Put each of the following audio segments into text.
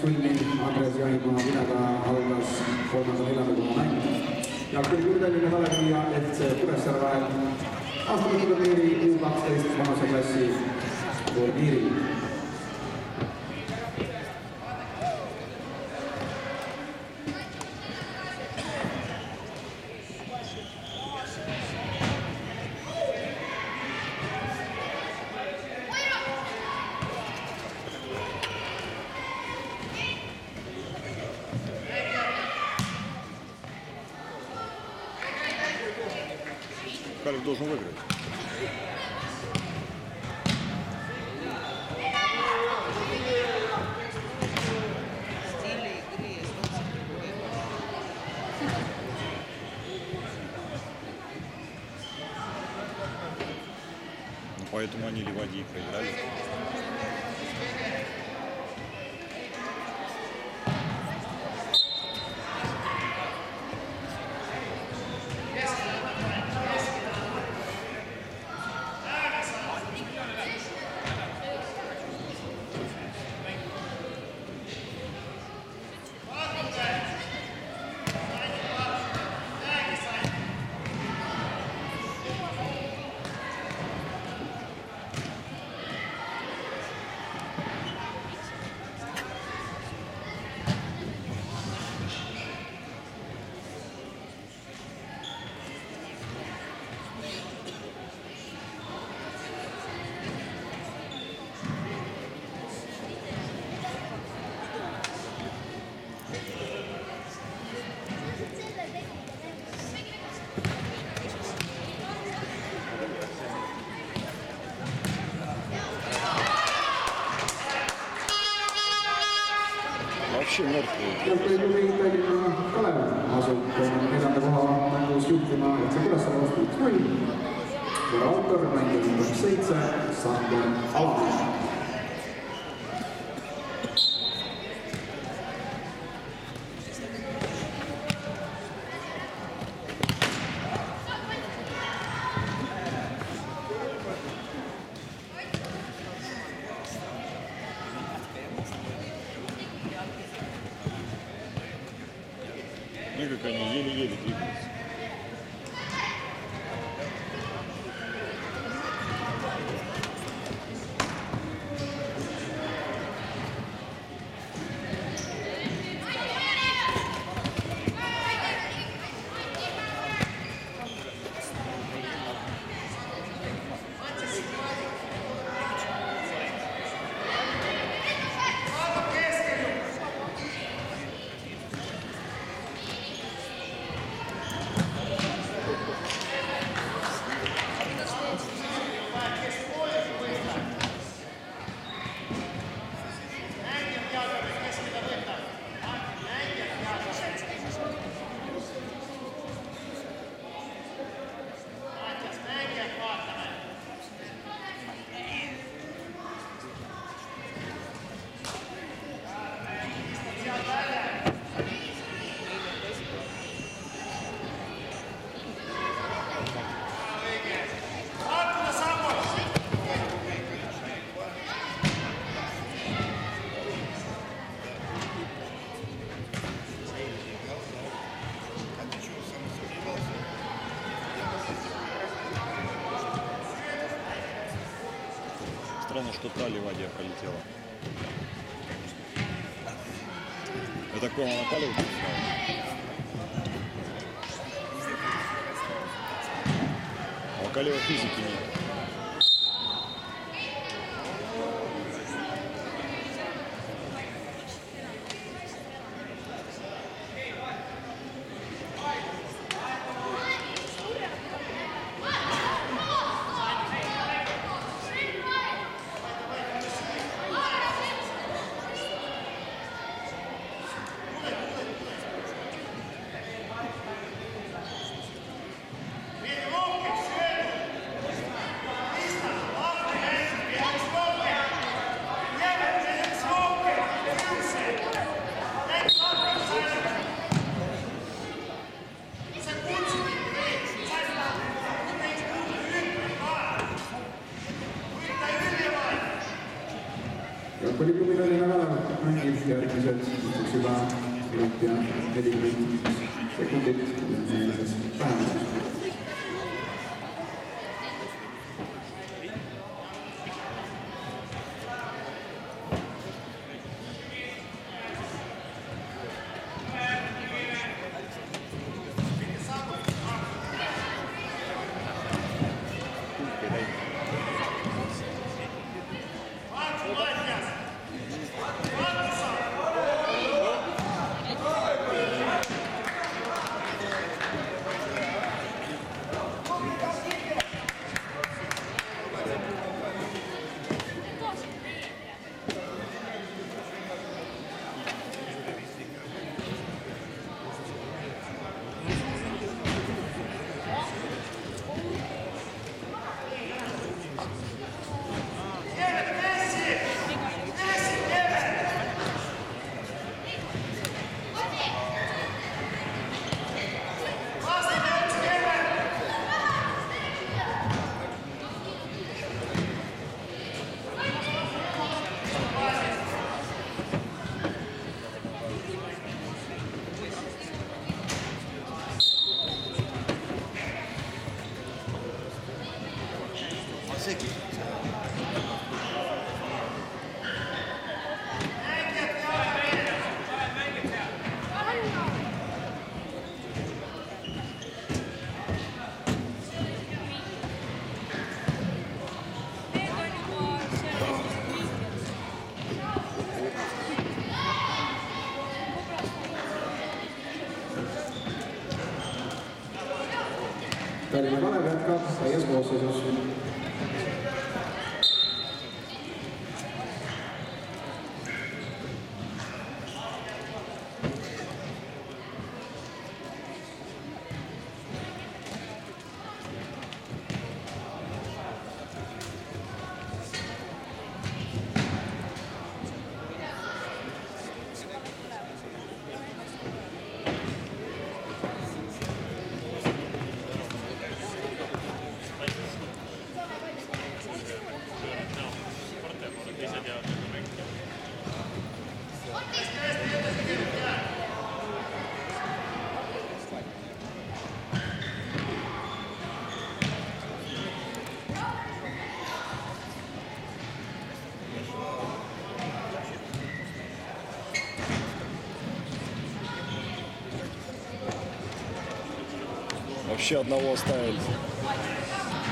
sulli Andres Jahimaa nimega algas 3.4. mäng. Ja küll Kurdelline Kalevi ja FC Kuressaare vahel aastamatu turniiri U12 vanuseklassi turniiri. Калев должен выиграть. Ну, поэтому они Ливадии проиграли. Вообще мертвый. Kalev asub 4. koha mängus juhtima FC Kuressaare vastu 1-0. Ja autor mängu number 7 Sander Alamets. Ну, как они еле-еле двигаются. Странно, что та Ливадия пролетела. Я так понял, она Калев будет ставить. А у Калева физики нет. inimesed, näiteks juba olümpia 40 sekundit, meelises vähemuses. Tallinna Kalev jätkab täies koosseisus. Вообще одного оставили.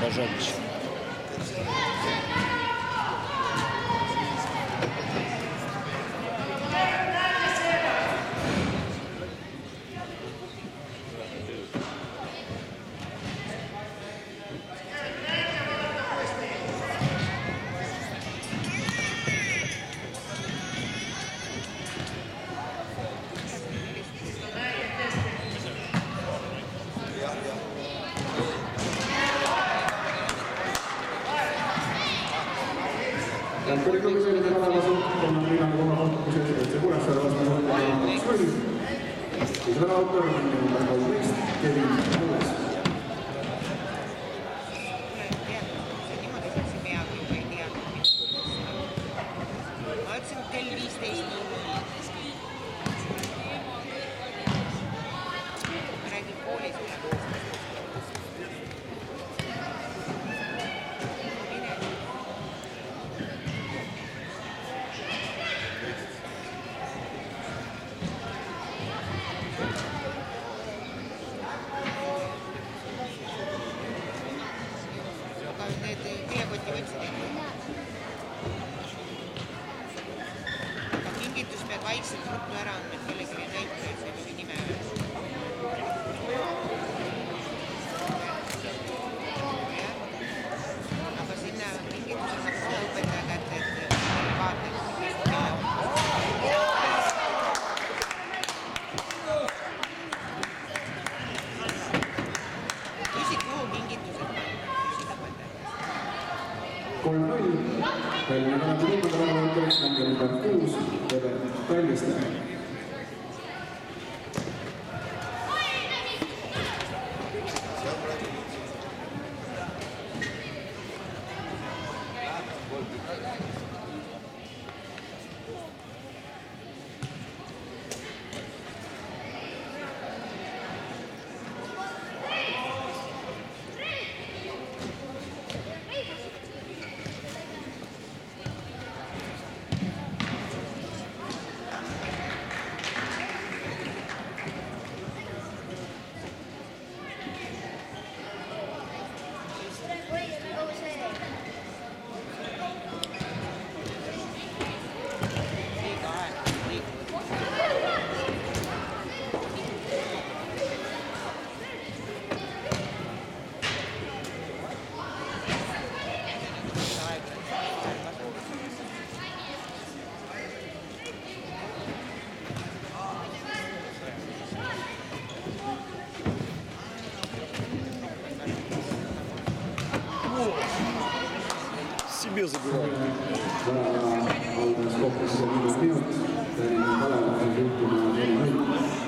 Бажанич. Jätkuriga selline Kalevasu on viimane koha kohtumises FC Kuressaare vastu võtma 2-0. Siis väravautor on number 13, Kevin Alles. Ma ütlesin, et kell 15 ma räägin koolis üle. Need kilekoti võtsid. Aga kingitus pead vaikselt ruttu ära andma, et kellegi näitaja, et see mingi nime öeldes. Aga sinna kingitus saab kohe õpetaja kätte, et vaated. Küsid, kuhu kingitused panna? 3-0. Tallinna Kalev väravautoriks number 6, Robert Talviste. себе забивают. Värava algas hoopis 5 minut, Kalev on juhtuma 4-0.